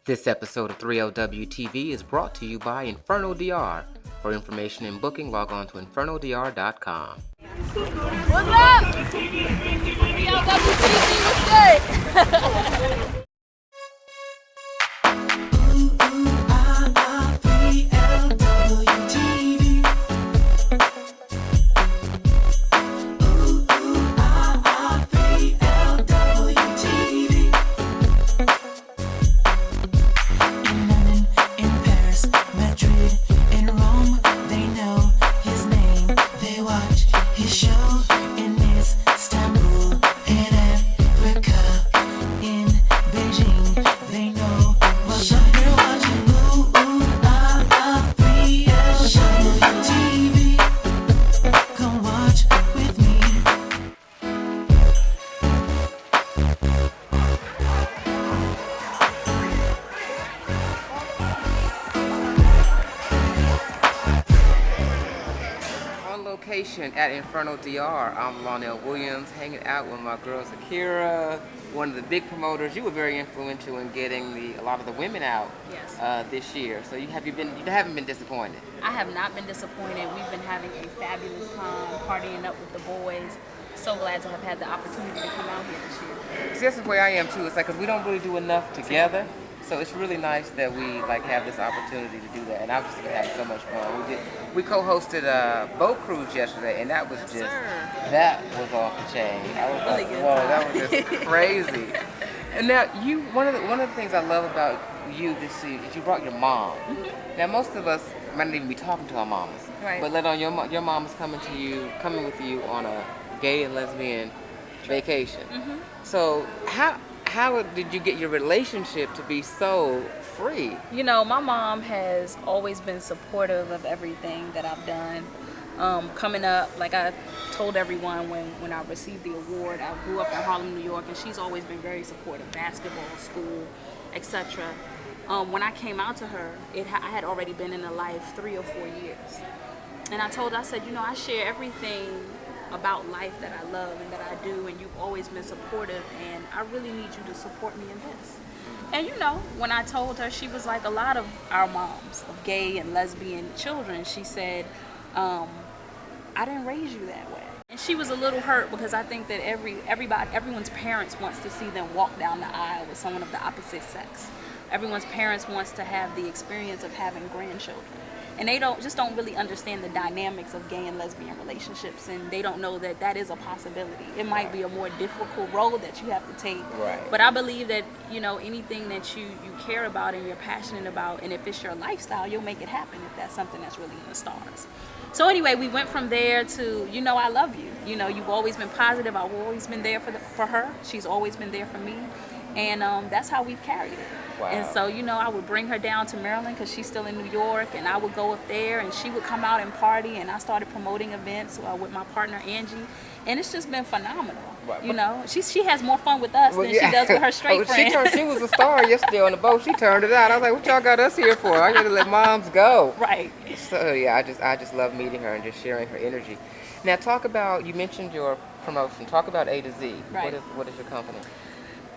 This episode of 3LW TV is brought to you by Inferno DR. For information and booking, log on to infernodr.com. What's up? 3LW TV, what's good? At Inferno DR, I'm Lonell Williams, hanging out with my girl Zakira, one of the big promoters. You were very influential in getting a lot of the women out this year. So you haven't been disappointed? I have not been disappointed. We've been having a fabulous time partying up with the boys. So glad to have had the opportunity to come out here this year. See, that's the way I am too. It's like, because we don't really do enough together. So it's really nice that we have this opportunity to do that, and I've just been having so much fun. We co-hosted a boat cruise yesterday, and that was that was off the chain. I was really like, good whoa, time. that was just crazy. And now one of the things I love about you this year is you brought your mom. Mm-hmm. Now most of us might not even be talking to our mamas, right? But let on your mom is coming with you on a gay and lesbian vacation. Mm-hmm. So how did you get your relationship to be so free? You know, my mom has always been supportive of everything that I've done. Coming up, like I told everyone when I received the award, I grew up in Harlem, New York, and she's always been very supportive, basketball, school, etc. When I came out to her, I had already been in her life 3 or 4 years. And I told her, I said, you know, I share everything about life that I love and that I do, and you've always been supportive, and I really need you to support me in this. And you know, when I told her, she was like a lot of our moms of gay and lesbian children, she said, I didn't raise you that way. And she was a little hurt because I think that everyone's parents wants to see them walk down the aisle with someone of the opposite sex. Everyone's parents wants to have the experience of having grandchildren. And they don't really understand the dynamics of gay and lesbian relationships, and they don't know that is a possibility. It might be a more difficult road that you have to take. Right. But I believe that, you know, anything that you care about and you're passionate about, and if it's your lifestyle, you'll make it happen if that's something that's really in the stars. So anyway, we went from there to, you know, I love you. You know, you've always been positive. I've always been there for her. She's always been there for me. And that's how we've carried it. Wow. And so, you know, I would bring her down to Maryland because she's still in New York, and I would go up there and she would come out and party, and I started promoting events with my partner Angie, and it's just been phenomenal. Wow. You know, she has more fun with us than she does with her straight friends. She was a star yesterday on the boat. She turned it out. I was like, what y'all got us here for? I got to let moms go. Right. So yeah, I just love meeting her and just sharing her energy. Now talk about, you mentioned your promotion. Talk about A to Z. Right. What is your company?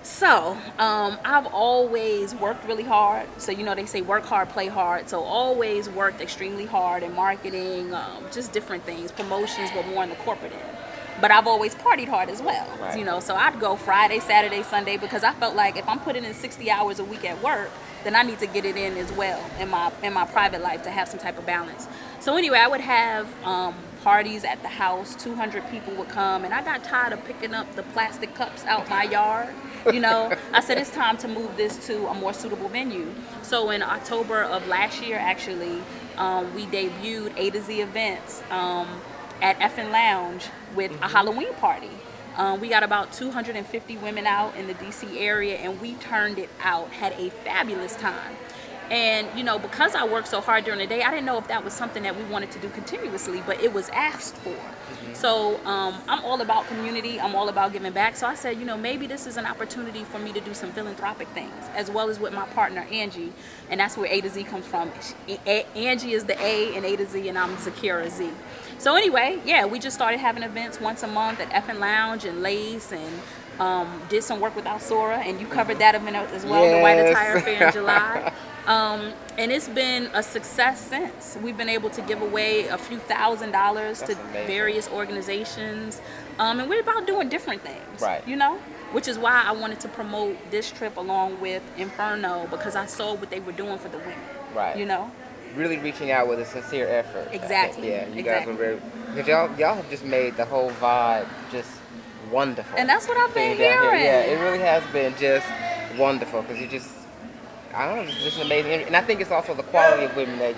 So, I've always worked really hard. So, you know, they say work hard, play hard. So, always worked extremely hard in marketing, just different things, promotions, but more in the corporate end. But I've always partied hard as well, right. You know, so I'd go Friday, Saturday, Sunday, because I felt like if I'm putting in 60 hours a week at work, then I need to get it in as well in my private life to have some type of balance. So anyway, I would have parties at the house. 200 people would come, and I got tired of picking up the plastic cups out my yard. You know, I said it's time to move this to a more suitable venue. So in October of last year, actually, we debuted A to Z events at Effin' Lounge with a Halloween party. We got about 250 women out in the DC area, and we turned it out, had a fabulous time. And, you know, because I worked so hard during the day, I didn't know if that was something that we wanted to do continuously, but it was asked for. Mm-hmm. So I'm all about community. I'm all about giving back. So I said, you know, maybe this is an opportunity for me to do some philanthropic things, as well as with my partner, Angie. And that's where A to Z comes from. Angie is the A in A to Z, and I'm Zakira Z. So anyway, yeah, we just started having events once a month at Effin' Lounge and Lace and Did some work with Alsora, and you covered that event as well, the White Attire Yes. Fair in July. And it's been a success since. We've been able to give away a few $1,000s to That's amazing. various organizations. And we're about doing different things, Right. you know? Which is why I wanted to promote this trip along with Inferno, because I saw what they were doing for the women, Right. you know? Really reaching out with a sincere effort. I think. Exactly. Yeah, you Exactly. guys were very, because y'all have just made the whole vibe just wonderful. And that's what I've been Thing down here. hearing. Yeah, it really has been just wonderful because you just, I don't know, it's just amazing. And I think it's also the quality of women that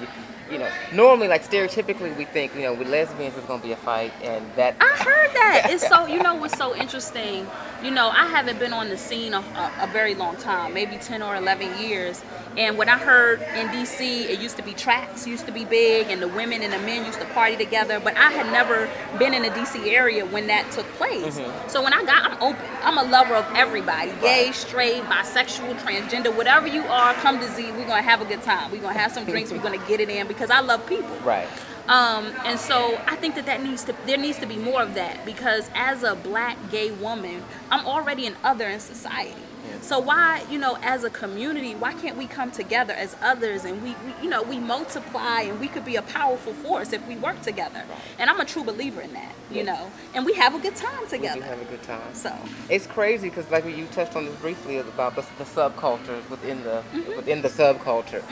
you know, normally like stereotypically we think, you know, with lesbians it's gonna be a fight, and that. I heard that. It's so, you know what's so interesting? You know, I haven't been on the scene a very long time, maybe 10 or 11 years. And when I heard in DC, it used to be tracks, used to be big, and the women and the men used to party together. But I had never been in the DC area when that took place. So when I'm open. I'm a lover of everybody, gay, straight, bisexual, transgender, whatever you are, come to Z. We're gonna have a good time. We're gonna have some drinks. We're gonna get it in because I love people. Right. And so I think there needs to be more of that, because as a black gay woman, I'm already an other in society. So why, you know, as a community, why can't we come together as others, and we you know, we multiply, and we could be a powerful force if we work together. And I'm a true believer in that, you know, and we have a good time We together. do have a good time. So It's crazy because, like you touched on this briefly about the subcultures within the subculture,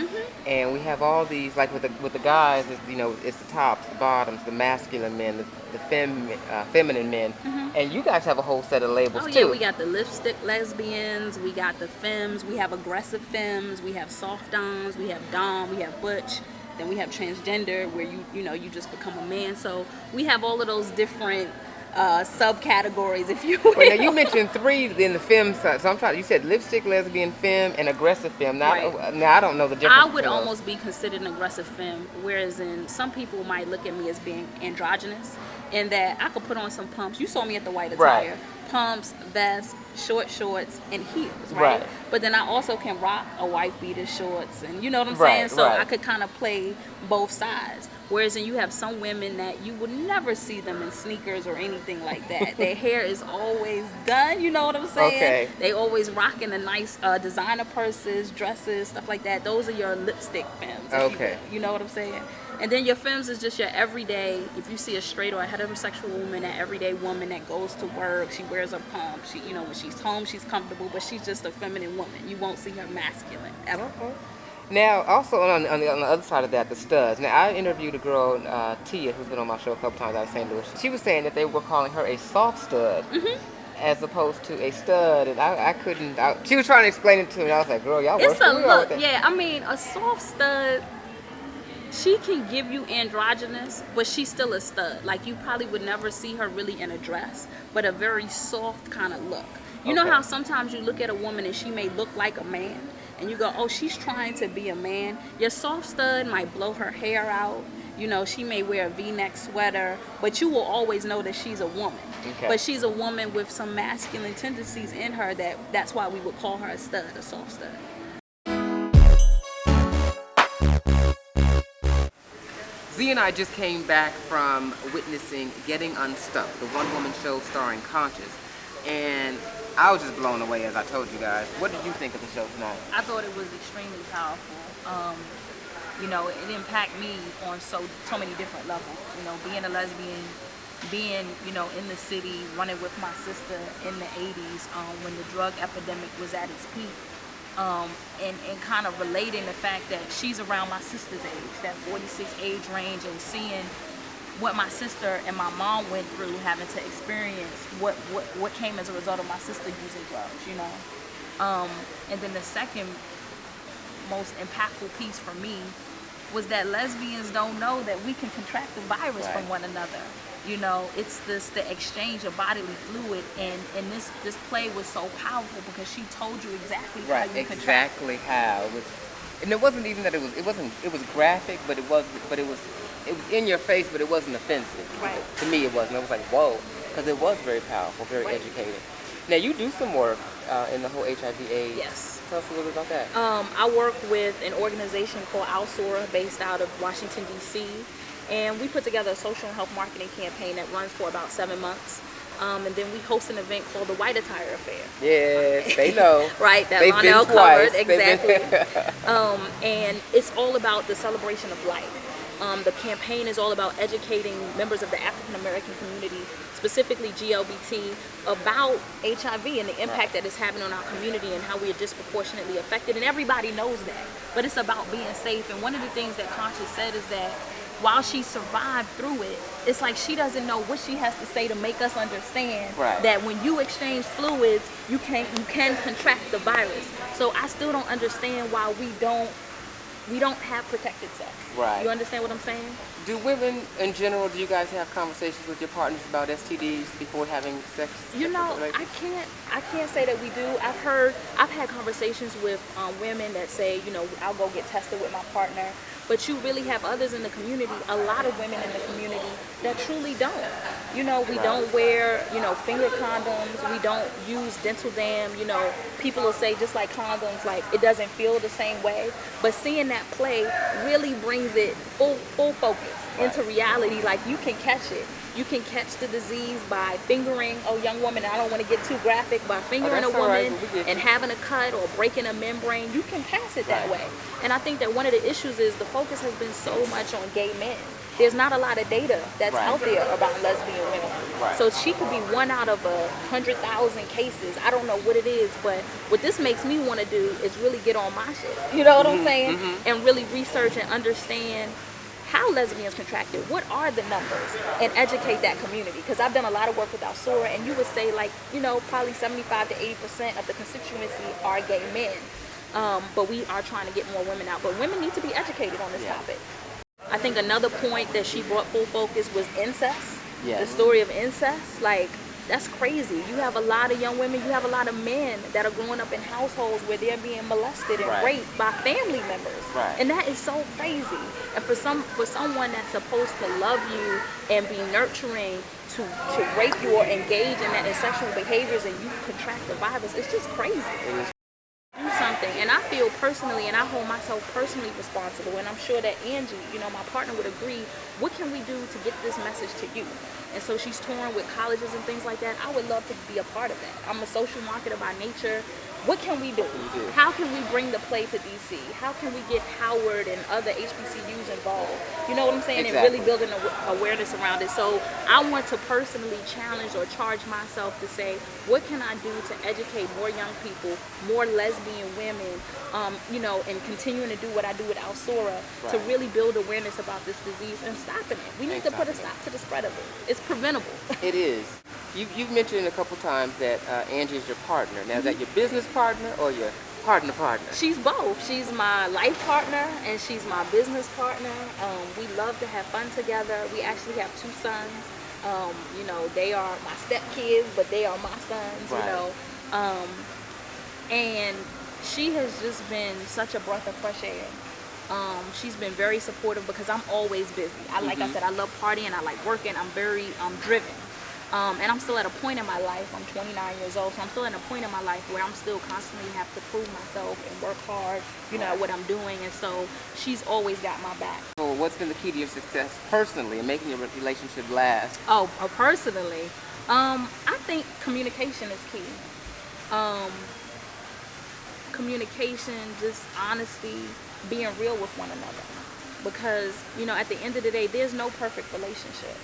and we have all these, like with the guys, it's, you know, it's the tops, the bottoms, the masculine men, the feminine men, and you guys have a whole set of labels oh too. yeah, we got the lipstick lesbians, we got the femmes, we have aggressive femmes, we have soft doms, we have dom, we have butch, then we have transgender, where you know, you just become a man. So we have all of those different subcategories, if you will. Well, now you mentioned 3 in the femme side, so I'm trying. You said lipstick, lesbian, femme, and aggressive femme. Now, Right. now I don't know the difference. I would between those. almost be considered an aggressive femme, whereas in some people might look at me as being androgynous, in that I could put on some pumps. You saw me at the White Attire. Right. Pumps, vest, short shorts, and heels, right? Right. But then I also can rock a wife beater shorts, and you know what I'm Right, saying? So right. I could kind of play both sides. Whereas then you have some women that you would never see them in sneakers or anything like that. Their hair is always done, you know what I'm saying? Okay. They always rocking the nice designer purses, dresses, stuff like that. Those are your lipstick femmes. if Okay. You know what I'm saying? And then your femmes is just your everyday. If you see a straight or a heterosexual woman, that everyday woman that goes to work, she wears her pump. She, you know, when she's home, she's comfortable, but she's just a feminine woman. You won't see her masculine ever. Okay. Now, also on the other side of that, the studs. Now, I interviewed a girl, Tia, who's been on my show a couple times out of St. Louis. She was saying that they were calling her a soft stud as opposed to a stud, and I couldn't. She was trying to explain it to me, and I was like, "Girl, y'all worse It's a than we are with look, that." yeah. I mean, a soft stud, she can give you androgynous, but she's still a stud. Like, you probably would never see her really in a dress, but a very soft kind of look. You know Okay. how sometimes you look at a woman and she may look like a man, and you go, oh, she's trying to be a man. Your soft stud might blow her hair out. You know, she may wear a V-neck sweater, but you will always know that she's a woman. Okay. But she's a woman with some masculine tendencies in her, that's why we would call her a stud, a soft stud. Z and I just came back from witnessing Getting Unstuck, the one-woman show starring Conscious, and I was just blown away, as I told you guys. What did you think of the show tonight? I thought it was extremely powerful. You know, it impacted me on so many different levels. You know, being a lesbian, being, you know, in the city, running with my sister in the 80s when the drug epidemic was at its peak. And kind of relating the fact that she's around my sister's age, that 46 age range, and seeing what my sister and my mom went through, having to experience what came as a result of my sister using drugs, you know. And then the second most impactful piece for me was that lesbians don't know that we can contract the virus Right. from one another. You know, it's the exchange of bodily fluid, and this play was so powerful because she told you exactly how Right, you contract. exactly how it was, and it wasn't even that it was graphic, but it was in your face, but it wasn't offensive. Right. To me, it wasn't. I was like, whoa, because it was very powerful, very Right. educating. Now you do some work in the whole HIV/AIDS. Yes. Tell us a little bit about that. I work with an organization called Alsora based out of Washington, D.C., and we put together a social and health marketing campaign that runs for about 7 months. And then we host an event called the White Attire Affair. Yes, they know. Right, that They've Lionel been twice. covered, exactly. And it's all about the celebration of life. The campaign is all about educating members of the African American community, specifically GLBT, about HIV and the impact that it's having on our community and how we are disproportionately affected. And everybody knows that. But it's about being safe. And one of the things that Conscious said is that while she survived through it, it's like she doesn't know what she has to say to make us understand that when you exchange fluids, you can contract the virus. So I still don't understand why we don't have protected sex. Right. You understand what I'm saying? Do women in general, do you guys have conversations with your partners about STDs before having sex? You know, I can't say that we do. I've had conversations with women that say, you know, I'll go get tested with my partner. But you really have others in the community, a lot of women in the community that truly don't. You know, we don't wear, you know, finger condoms. We don't use dental dam. You know, people will say just like condoms, like it doesn't feel the same way. But seeing that play really brings it full focus into reality. Like you can catch it. You can catch the disease by fingering a young woman. I don't want to get too graphic, by fingering a woman and having a cut or breaking a membrane. You can pass it that way. And I think that one of the issues is the focus has been so much on gay men. There's not a lot of data that's out there about lesbian women. So she could be 1 out of 100,000 cases. I don't know what it is, but what this makes me want to do is really get on my shit. You know what I'm saying? And really research and understand how lesbians contracted, what are the numbers, and educate that community. Because I've done a lot of work with Alsura, and you would say, like, you know, probably 75 to 80% of the constituency are gay men. But we are trying to get more women out. But women need to be educated on this topic. I think another point that she brought full focus was incest. The story of incest. Like, that's crazy. You have a lot of young women, you have a lot of men that are growing up in households where they're being molested and raped by family members. And that is so crazy. And for someone that's supposed to love you and be nurturing to rape you or engage in that in sexual behaviors, and you contract the virus, it's just crazy. Do something. And I feel personally, and I hold myself personally responsible, and I'm sure that Angie, you know, my partner, would agree, what can we do to get this message to you? And so she's touring with colleges and things like that. I would love to be a part of that. I'm a social marketer by nature. What can we do? How can we bring the play to DC? How can we get Howard and other HBCUs involved? You know what I'm saying? And really building awareness around it. So I want to personally challenge or charge myself to say, what can I do to educate more young people, more lesbian women, you know, and continuing to do what I do with Alsura to really build awareness about this disease and stopping it. We need to put a stop to the spread of it. It's preventable. It is. You've mentioned a couple times that Angie is your partner. Now, is that your business partner or your partner? She's both. She's my life partner and she's my business partner. We love to have fun together. We actually have 2 sons. You know, they are my stepkids, but they are my sons, you know. And she has just been such a breath of fresh air. She's been very supportive because I'm always busy. Like I said, I love partying, I like working, I'm very driven. And I'm still at a point in my life, I'm 29 years old, so I'm still at a point in my life where I'm still constantly have to prove myself and work hard, you know, what I'm doing. And so she's always got my back. So what's been the key to your success personally in making your relationship last? Personally, I think communication is key. Communication, just honesty, being real with one another. Because, you know, at the end of the day, there's no perfect relationship.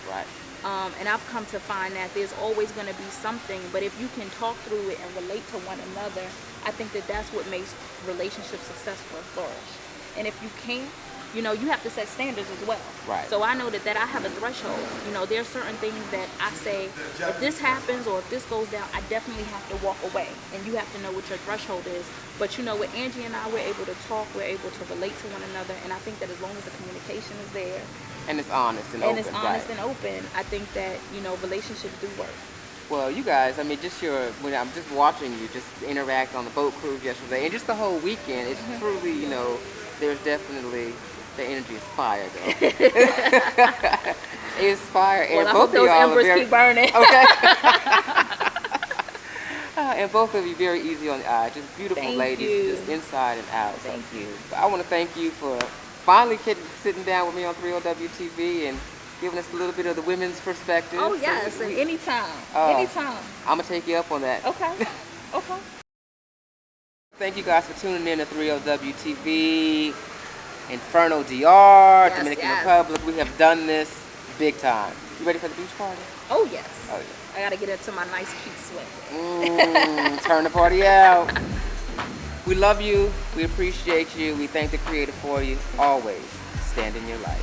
And I've come to find that there's always going to be something, but if you can talk through it and relate to one another, I think that that's what makes relationships successful and flourish. And if you can't, you know, you have to set standards as well. So I know that I have a threshold. You know, there are certain things that I say, if this happens or if this goes down, I definitely have to walk away. And you have to know what your threshold is. But, you know, with Angie and I, we're able to talk, we're able to relate to one another. And I think that as long as the communication is there, and it's honest and open. And open, I think that, you know, relationships do work. Well, you guys, I mean, when I'm just watching you just interact on the boat cruise yesterday, and just the whole weekend, it's truly, you know, there's definitely, the energy is fire, though. It's fire, and well, both of y'all are very... keep burning. And both of you very easy on the eye, just beautiful ladies, just inside and out. Thank you. I want to thank you for finally sitting down with me on 3LW TV and giving us a little bit of the women's perspective. Oh So yes, and anytime, Oh. anytime. I'm gonna take you up on that. Okay, okay. Thank you guys for tuning in to 3LW TV, Inferno DR, Yes, Dominican yes. Republic. We have done this big time. You ready for the beach party? Oh yes. Oh yeah. I gotta get into my nice cute sweat. Turn the party out. We love you. We appreciate you. We thank the Creator for you. Always stand in your light.